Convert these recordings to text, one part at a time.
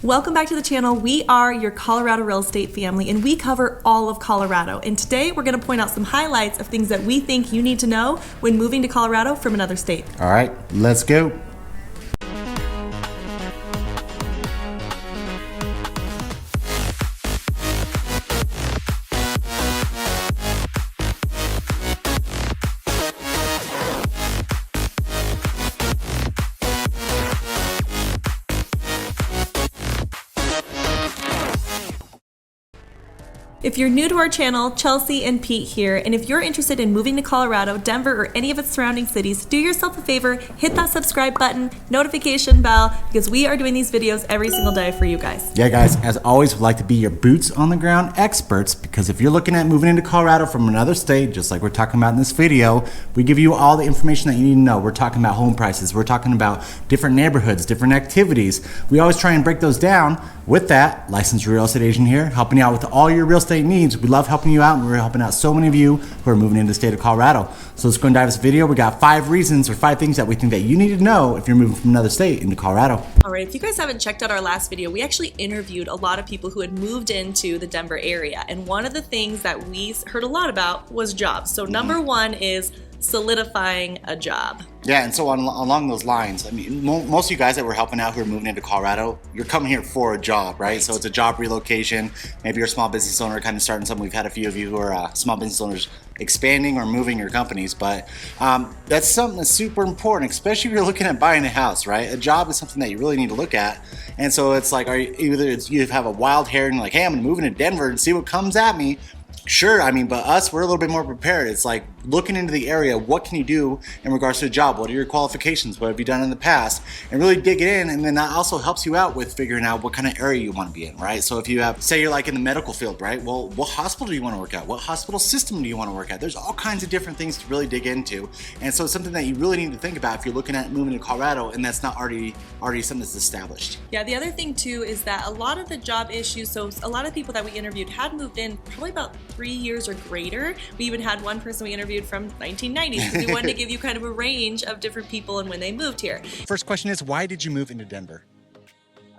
Welcome back to the channel. We are your Colorado real estate family and we cover all of Colorado. And today we're going to point out some highlights of things that we think you need to know when moving to Colorado from another state. All right, let's go. If you're new to our channel, Chelsea and Pete here, and if you're interested in moving to Colorado, Denver, or any of its surrounding cities, do yourself a favor, hit that subscribe button, notification bell, because we are doing these videos every single day for you guys. Yeah, guys, as always, we'd like to be your boots on the ground experts, because if you're looking at moving into Colorado from another state, just like we're talking about in this video, we give you all the information that you need to know. We're talking about home prices, we're talking about different neighborhoods, different activities. We always try and break those down. With that, licensed real estate agent here, helping you out with all your real estate needs. We love helping you out, and we're helping out so many of you who are moving into the state of Colorado. So let's go and dive into this video. We got 5 reasons or 5 things that we think that you need to know if you're moving from another state into Colorado. All right, if you guys haven't checked out our last video, we actually interviewed a lot of people who had moved into the Denver area. And one of the things that we heard a lot about was jobs. So number one is solidifying a job. Yeah, and so along those lines, I mean, most of you guys that we're helping out who are moving into Colorado, you're coming here for a job, right? So it's a job relocation. Maybe you're a small business owner, kind of starting something. We've had a few of you who are small business owners expanding or moving your companies, but that's something that's super important, especially if you're looking at buying a house, right? A job is something that you really need to look at. And so it's like, you have a wild hair and like, hey, I'm gonna move into Denver and see what comes at me. Sure, I mean, but us, we're a little bit more prepared. It's like looking into the area, what can you do in regards to a job? What are your qualifications? What have you done in the past? And really dig it in, and then that also helps you out with figuring out what kind of area you want to be in, right? So if you have, say you're like in the medical field, right? Well, what hospital do you want to work at? What hospital system do you want to work at? There's all kinds of different things to really dig into. And so it's something that you really need to think about if you're looking at moving to Colorado and that's not already something that's established. Yeah, the other thing too is that a lot of the job issues, so a lot of people that we interviewed had moved in probably about 3 years or greater. We even had one person we interviewed from 1990s because we wanted to give you kind of a range of different people and when they moved here. First question is, why did you move into Denver?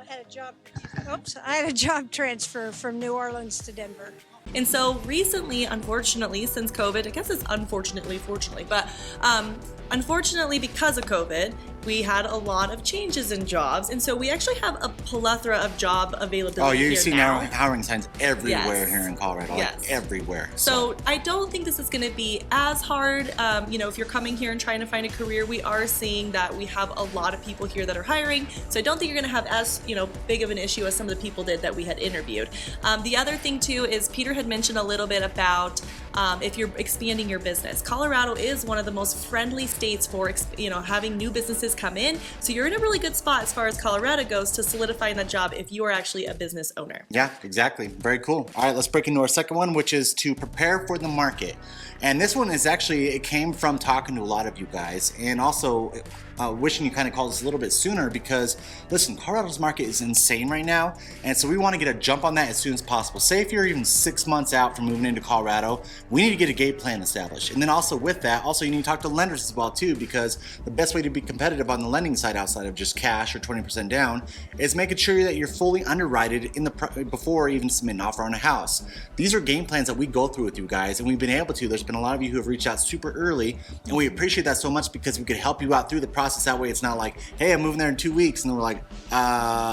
I had a job transfer from New Orleans to Denver. And so recently, unfortunately, since COVID, I guess it's unfortunately, fortunately, but unfortunately because of COVID, we had a lot of changes in jobs, and so we actually have a plethora of job availability. Oh, you here see now hiring signs everywhere Yes. here in Colorado, Yes. like everywhere. So I don't think this is going to be as hard. If you're coming here and trying to find a career, we are seeing that we have a lot of people here that are hiring. So I don't think you're going to have as big of an issue as some of the people did that we had interviewed. The other thing too is Peter had mentioned a little bit about if you're expanding your business. Colorado is one of the most friendly states for having new businesses come in. So you're in a really good spot as far as Colorado goes to solidifying that job if you are actually a business owner. Yeah, exactly. Very cool. All right, let's break into our second one, which is to prepare for the market. And this one is actually, it came from talking to a lot of you guys and also wishing you kind of called us a little bit sooner because, listen, Colorado's market is insane right now. And so we want to get a jump on that as soon as possible. Say if you're even 6 months out from moving into Colorado, we need to get a game plan established. And then also with that, also you need to talk to lenders as well too, because the best way to be competitive on the lending side outside of just cash or 20% down is making sure that you're fully underwritten before even submitting an offer on a house. These are game plans that we go through with you guys, and we've been able to. There's been a lot of you who have reached out super early, and we appreciate that so much because we could help you out through the process. That way it's not like, hey, I'm moving there in 2 weeks, and then we're like,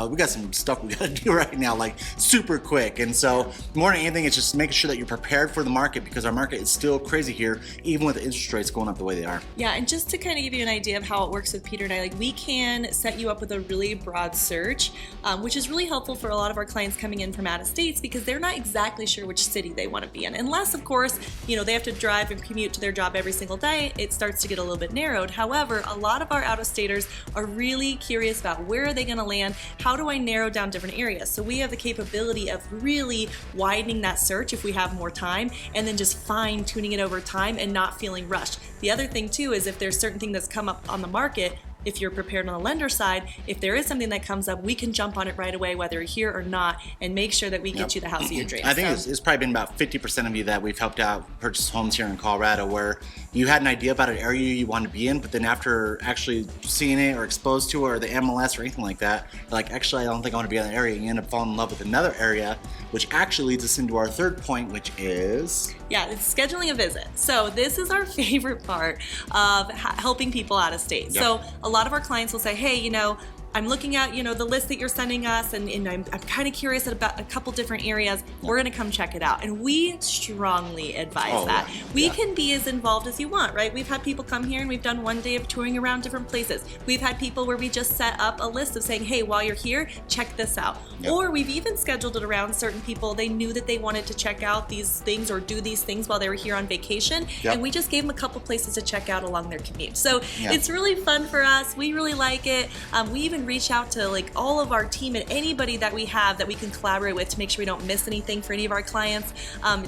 we got some stuff we gotta do right now, like super quick. And so more than anything, it's just making sure that you're prepared for the market because our market is still crazy here, even with the interest rates going up the way they are. Yeah, and just to kind of give you an idea of how it works with Peter and I, like we can set you up with a really broad search, which is really helpful for a lot of our clients coming in from out of states because they're not exactly sure which city they want to be in. Unless, of course, they have to drive and commute to their job every single day, it starts to get a little bit narrowed. However, a lot of our out-of-staters are really curious about where are they going to land, how do I narrow down different areas? So we have the capability of really widening that search if we have more time, and then just fine-tuning it over time and not feeling rushed. The other thing too is if there's certain thing that's come up on the market, if you're prepared on the lender side, if there is something that comes up, we can jump on it right away, whether you're here or not, and make sure that we get you the house of your dreams. I think it's probably been about 50% of you that we've helped out purchase homes here in Colorado, where you had an idea about an area you wanted to be in, but then after actually seeing it or exposed to it or the MLS or anything like that, you're like, actually, I don't think I want to be in that area. And you end up falling in love with another area, which actually leads us into our third point, which is... Yeah, it's scheduling a visit. So this is our favorite part of helping people out of state. Yep. So a lot of our clients will say, hey, I'm looking at, the list that you're sending us, and I'm kind of curious about a couple different areas. We're going to come check it out. And we strongly advise that. Yeah. We can be as involved as you want, right? We've had people come here and we've done one day of touring around different places. We've had people where we just set up a list of saying, hey, while you're here, check this out. Yep. Or we've even scheduled it around certain people. They knew that they wanted to check out these things or do these things while they were here on vacation. Yep. And we just gave them a couple places to check out along their commute. So it's really fun for us. We really like it. We even reach out to like all of our team and anybody that we have that we can collaborate with to make sure we don't miss anything for any of our clients,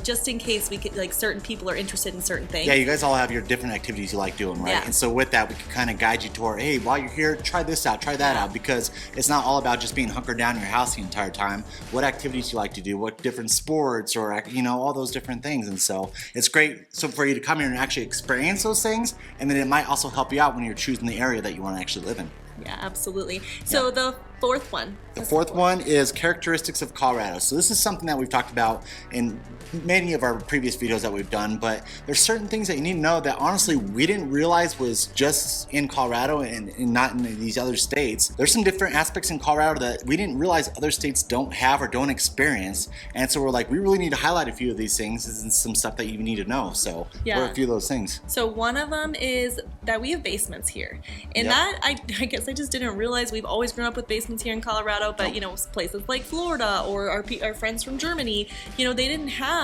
just in case we could, like, certain people are interested in certain things. Yeah, you guys all have your different activities you like doing, right? Yeah. And so with that, we can kind of guide you toward, hey, while you're here, try this out, try that out, because it's not all about just being hunkered down in your house the entire time. What activities you like to do, what different sports, or all those different things. And so it's great for you to come here and actually experience those things, and then it might also help you out when you're choosing the area that you want to actually live in. Yeah, absolutely. So the fourth one. The fourth one is characteristics of Colorado. So this is something that we've talked about in many of our previous videos that we've done, but there's certain things that you need to know that honestly we didn't realize was just in Colorado and not in these other states. There's some different aspects in Colorado that we didn't realize other states don't have or don't experience, and so we're like, we really need to highlight a few of these things and some stuff that you need to know. So what are a few of those things? So one of them is that we have basements here, and that I guess I just didn't realize. We've always grown up with basements here in Colorado, but places like Florida or our friends from Germany, they didn't have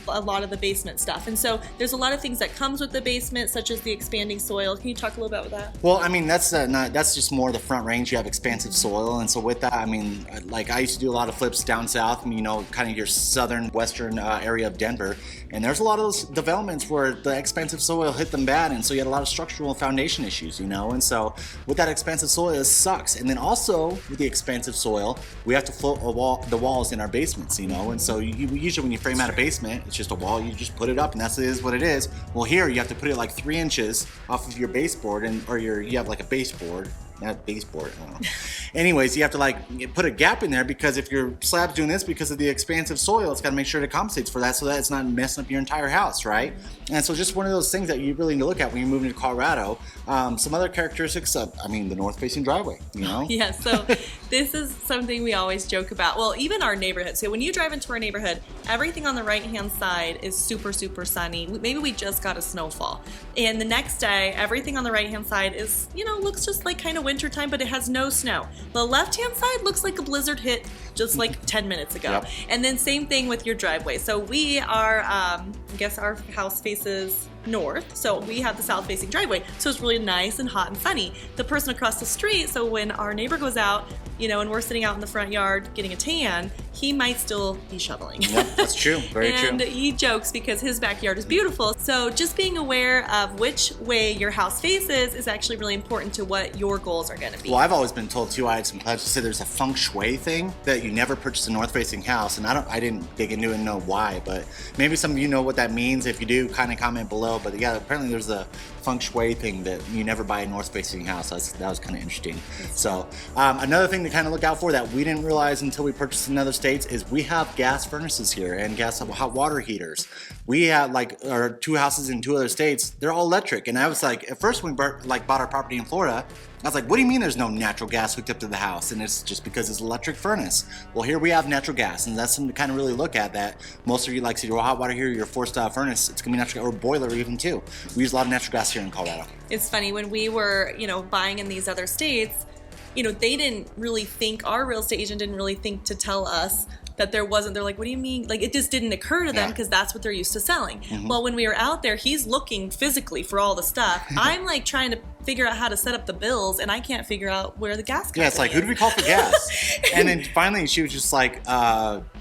a lot of the basement stuff. And so there's a lot of things that comes with the basement, such as the expanding soil. Can you talk a little about that? Well, I mean, that's just more the front range. You have expansive soil, and so with that, I mean, like I used to do a lot of flips down south, kind of your southern western area of Denver, and there's a lot of those developments where the expansive soil hit them bad, and so you had a lot of structural and foundation issues, and so with that expansive soil, it sucks. And then also with the expansive soil, we have to float the walls in our basements, and so usually when you frame out a basement, it's just a wall, you just put it up, and that's what it is. Well, here you have to put it like 3 inches off of your baseboard, you have like a baseboard. Not baseboard, I don't know. Anyways, you have to put a gap in there, because if your slab's doing this because of the expansive soil, it's got to make sure it compensates for that so that it's not messing up your entire house, right? And so just one of those things that you really need to look at when you're moving to Colorado. Some other characteristics of, the north-facing driveway, Yeah, so this is something we always joke about. Well, even our neighborhood. So when you drive into our neighborhood, everything on the right-hand side is super, super sunny. Maybe we just got a snowfall. And the next day, everything on the right-hand side is, looks just like kind of wintertime, but it has no snow. The left-hand side looks like a blizzard hit just like 10 minutes ago. Yep. And then same thing with your driveway. So we are, I guess our house faces north, so we have the south-facing driveway, so it's really nice and hot and sunny. The person across the street, so when our neighbor goes out, and we're sitting out in the front yard getting a tan, he might still be shoveling. Yep, that's true. Very true. And he jokes because his backyard is beautiful. So just being aware of which way your house faces is actually really important to what your goals are going to be. Well, I've always been told too, I had some clients who say there's a feng shui thing that you never purchase a north-facing house, and I didn't dig into it and know why, but maybe some of you know what that means. If you do, kind of comment below. But yeah, apparently there's a feng shui thing that you never buy a north-facing house. That was kind of interesting. So another thing to kind of look out for that we didn't realize until we purchased in other states is we have gas furnaces here and gas hot water heaters. We have our 2 houses in 2 other states. They're all electric, and I was like, at first when we bought our property in Florida, I was like, what do you mean there's no natural gas hooked up to the house? And it's just because it's electric furnace. Well, here we have natural gas, and that's something to kind of really look at, that most of you say your hot water heater, your forced furnace, it's gonna be natural, or boiler even too. We use a lot of natural gas here in Colorado. It's funny, when we were, buying in these other states, they didn't really think, our real estate agent didn't really think to tell us that there wasn't. They're like, what do you mean? It just didn't occur to them because that's what they're used to selling. Mm-hmm. Well, when we were out there, he's looking physically for all the stuff. I'm trying to figure out how to set up the bills, and I can't figure out where the gas comes. Yeah, it's like, who do we call for gas? And then finally she was just like,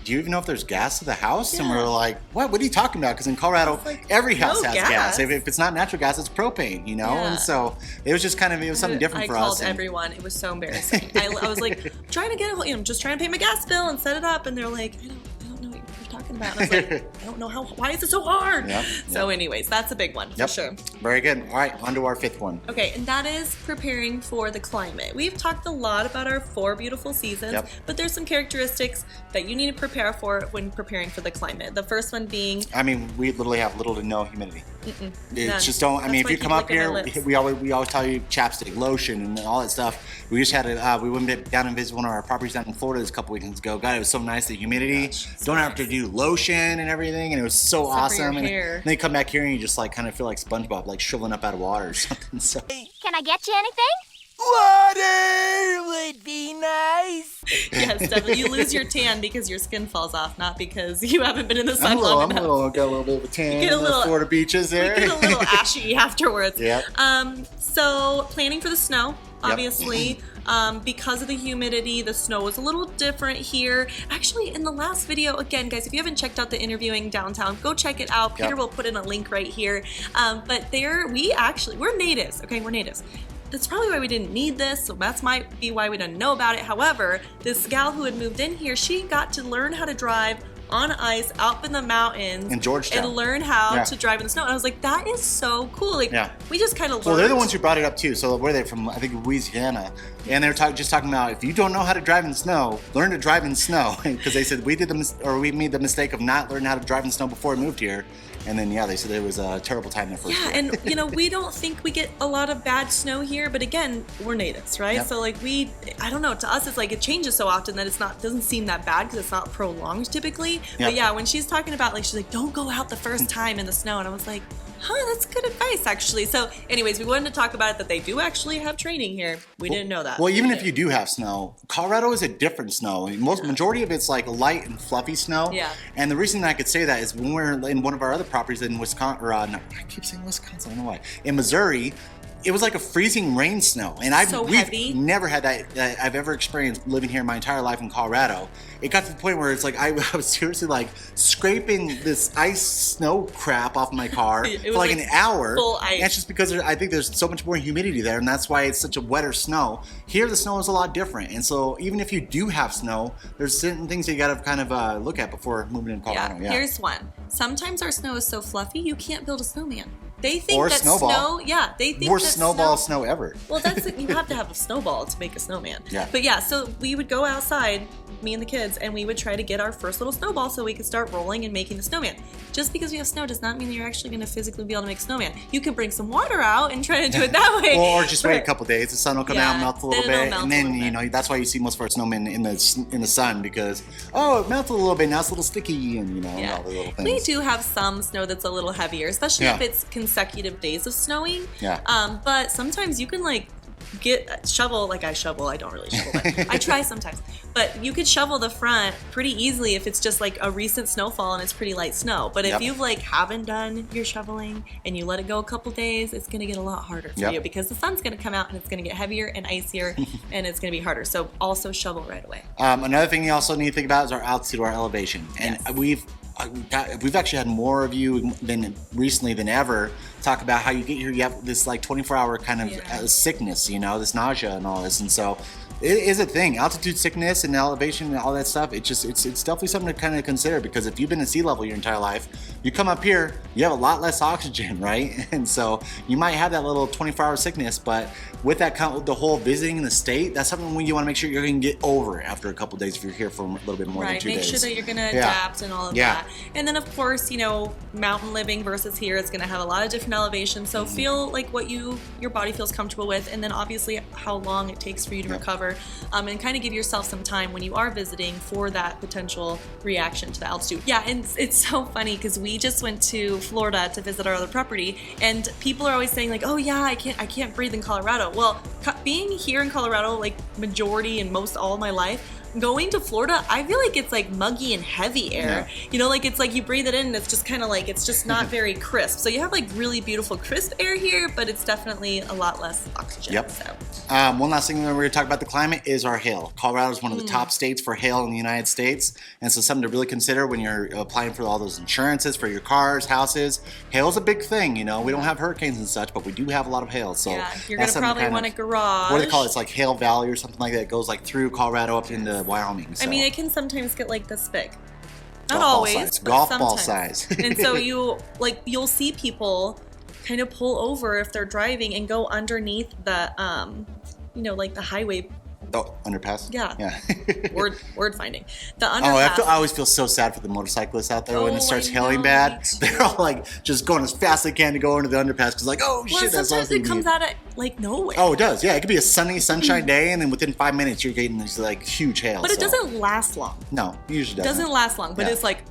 do you even know if there's gas to the house? And Yeah. we're like, what are you talking about? Because in Colorado, like, every house no has gas. gas. If it's not natural gas, it's propane, you know? Yeah. And so it was just it was something different for us. I called everyone. It was so embarrassing. I was like, trying to get, just trying to pay my gas bill and set it up. And they're like, I don't know what you're talking about. And I was like, I don't know why is it so hard? Yep, So anyways, that's a big one for sure. Very good. All right, on to our 5th one. Okay, and that is preparing for the climate. We've talked a lot about our 4 beautiful seasons, but there's some characteristics that you need to prepare for when preparing for the climate. The first one being... I mean, we literally have little to no humidity. It's just don't. I mean, if you come up up here, we always tell you chapstick, lotion, and all that stuff. We just had we went down and visited one of our properties down in Florida a couple weekends ago. God, it was so nice. The humidity. Don't have to do lotion and everything, and it was so awesome. And then you come back here and you just like kind of feel like SpongeBob, like shriveling up out of water or something. So. Can I get you anything? Water would be nice. Yes, definitely. You lose your tan because your skin falls off, not because you haven't been in the sun I'm long enough. got a little bit of a tan. You get a little Florida beaches there. You get a little ashy afterwards. Yeah. So planning for the snow, obviously. Because of the humidity, the snow was a little different here. Actually, in the last video, again, guys, if you haven't checked out the interviewing downtown, go check it out. Peter will put in a link right here. But we're natives, okay? We're natives. That's probably why we didn't need this, so that might be why we didn't know about it. However, this gal who had moved in here, she got to learn how to drive on ice out in the mountains in Georgetown and learn how to drive in the snow. And I was like, that is so cool. Like, we just kind of learned. Well, they're the ones who brought it up too. So where they're from, I think Louisiana, and they're just talking about if you don't know how to drive in snow, learn to drive in snow. Because they said we made the mistake of not learning how to drive in snow before we moved here. And then, they said it was a terrible time the first year. And, we don't think we get a lot of bad snow here, but again, we're natives, right? So, like, I don't know, to us, it's like it changes so often that doesn't seem that bad because it's not prolonged typically. But when she's talking about, like, she's like, don't go out the first time in the snow. And I was like, that's good advice, actually. So, anyways, we wanted to talk about it, that they do actually have training here. We didn't know that. Well, even if you do have snow, Colorado is a different snow. Majority of it's like light and fluffy snow. Yeah. And the reason I could say that is when we're in one of our other properties in Wisconsin, I keep saying Wisconsin, I don't know why. In Missouri, it was like a freezing rain snow, and we've never had that I've ever experienced living here my entire life in Colorado. It got to the point where it's like I was seriously like scraping this ice snow crap off my car for like an hour. Full ice. And that's just because I think there's so much more humidity there, and that's why it's such a wetter snow. Here, the snow is a lot different, and so even if you do have snow, there's certain things that you got to kind of look at before moving into Colorado. Here's one. Sometimes our snow is so fluffy you can't build a snowman. They think or that snowball. they think worst snowball snow ever. Well, you have to have a snowball to make a snowman. Yeah. But so we would go outside, me and the kids, and we would try to get our first little snowball so we could start rolling and making the snowman. Just because we have snow does not mean that you're actually going to physically be able to make a snowman. You can bring some water out and try to do it that way. Or just wait a couple days. The sun will come out, melt a little bit, and then that's why you see most of our snowmen in the sun because it melted a little bit. Now it's a little sticky, and all the little things. We do have some snow that's a little heavier, especially if it's consecutive days of snowing. Yeah. But sometimes you can shovel, like I shovel. I don't really shovel, but I try sometimes. But you could shovel the front pretty easily if it's just like a recent snowfall and it's pretty light snow. But if you've haven't done your shoveling and you let it go a couple days, it's going to get a lot harder for you because the sun's going to come out and it's going to get heavier and icier and it's going to be harder. So also shovel right away. Another thing you also need to think about is our altitude, our elevation. And we've actually had more of you recently than ever talk about how you get here, you have this like 24-hour kind of sickness, this nausea and all this. And so it is a thing. Altitude sickness and elevation and all that stuff, it's definitely something to kind of consider because if you've been at sea level your entire life, you come up here, you have a lot less oxygen, right? And so you might have that little 24-hour sickness, but with that the whole visiting the state, that's something you want to make sure you're going to get over after a couple days if you're here for a little bit more than 2 days. Make sure that you're going to adapt and all of that. And then of course, mountain living versus here, it's going to have a lot of different elevations. So feel like what your body feels comfortable with, and then obviously how long it takes for you to recover, and kind of give yourself some time when you are visiting for that potential reaction to the altitude. Yeah, and it's so funny because we just went to Florida to visit our other property, and people are always saying like, oh yeah, I can't breathe in Colorado. Well, being here in Colorado, like majority and most all my life, going to Florida, I feel like it's like muggy and heavy air. Yeah. You know, like it's like you breathe it in and it's just kind of like, it's just not very crisp. So you have like really beautiful crisp air here, but it's definitely a lot less oxygen. Yep. So. One last thing we're going to talk about the climate is our hail. Colorado is one of the top states for hail in the United States, and so something to really consider when you're applying for all those insurances for your cars, houses. Hail is a big thing, you know. We don't have hurricanes and such, but we do have a lot of hail. So yeah, you're going to probably want a garage. What do they call it? It's like Hail Valley or something like that. It goes like through Colorado up into Wyoming. So. I mean, it can sometimes get like this big. Not golf always, ball size. but Golf sometimes. ball size. And so you'll see people kind of pull over if they're driving and go underneath the like the highway. Oh, underpass? Yeah. Yeah. word finding. The underpass. I always feel so sad for the motorcyclists out there when it starts hailing know, bad. They're all like just going as fast as they can to go into the underpass because like, oh shit, that's sometimes it comes out at like nowhere. Oh, it does. Yeah, it could be a sunny, sunshine day, and then within 5 minutes you're getting this like huge hail. But it doesn't last long. No, it usually doesn't. It doesn't last long, but Yeah. it's like,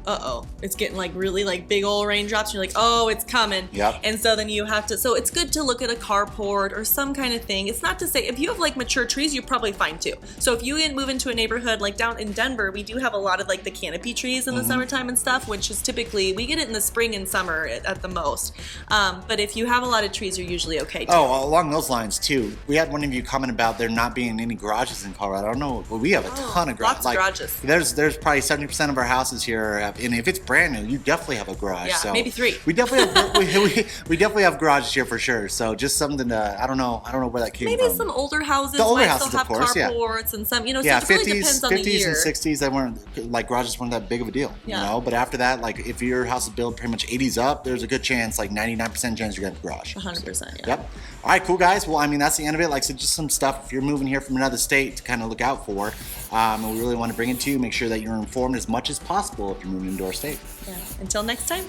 it's getting like really like big old raindrops. And you're like, oh, it's coming. Yep. And so then you have to. So it's good to look at a carport or some kind of thing. It's not to say if you have like mature trees, you're probably fine too. So if you move into a neighborhood like down in Denver, we do have a lot of like the canopy trees in the summertime and stuff, which is typically we get it in the spring and summer at the most. But if you have a lot of trees, you're usually okay too. Oh, along those lines too. We had one of you comment about there not being any garages in Colorado. I don't know. Well, we have a ton of garages. Lots of garages. There's probably 70% of our houses here, and if it's brand new, you definitely have a garage. Yeah, so maybe 3. We definitely have, we definitely have garages here for sure. So just something to I don't know where that came from. Maybe some older houses The older might houses, still have of course, yeah. carports and some, so Yeah, it really depends on the 50s year. and 60s, they weren't like garages weren't that big of a deal, Yeah. you know. But after that, like if your house is built pretty much 80s up, there's a good chance, like 99% chance you're gonna have a garage. 100%. Yeah. Yep. All right, cool guys. Well, I mean that's the end of it. Like I said, just some stuff if you're moving here from another state to kind of look out for. And we really want to bring it to you. Make sure that you're informed as much as possible if you're moving into our state. Yeah. Until next time.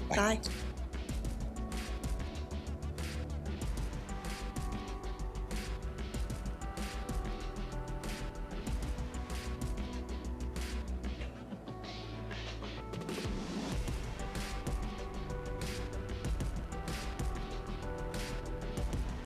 Bye. Bye.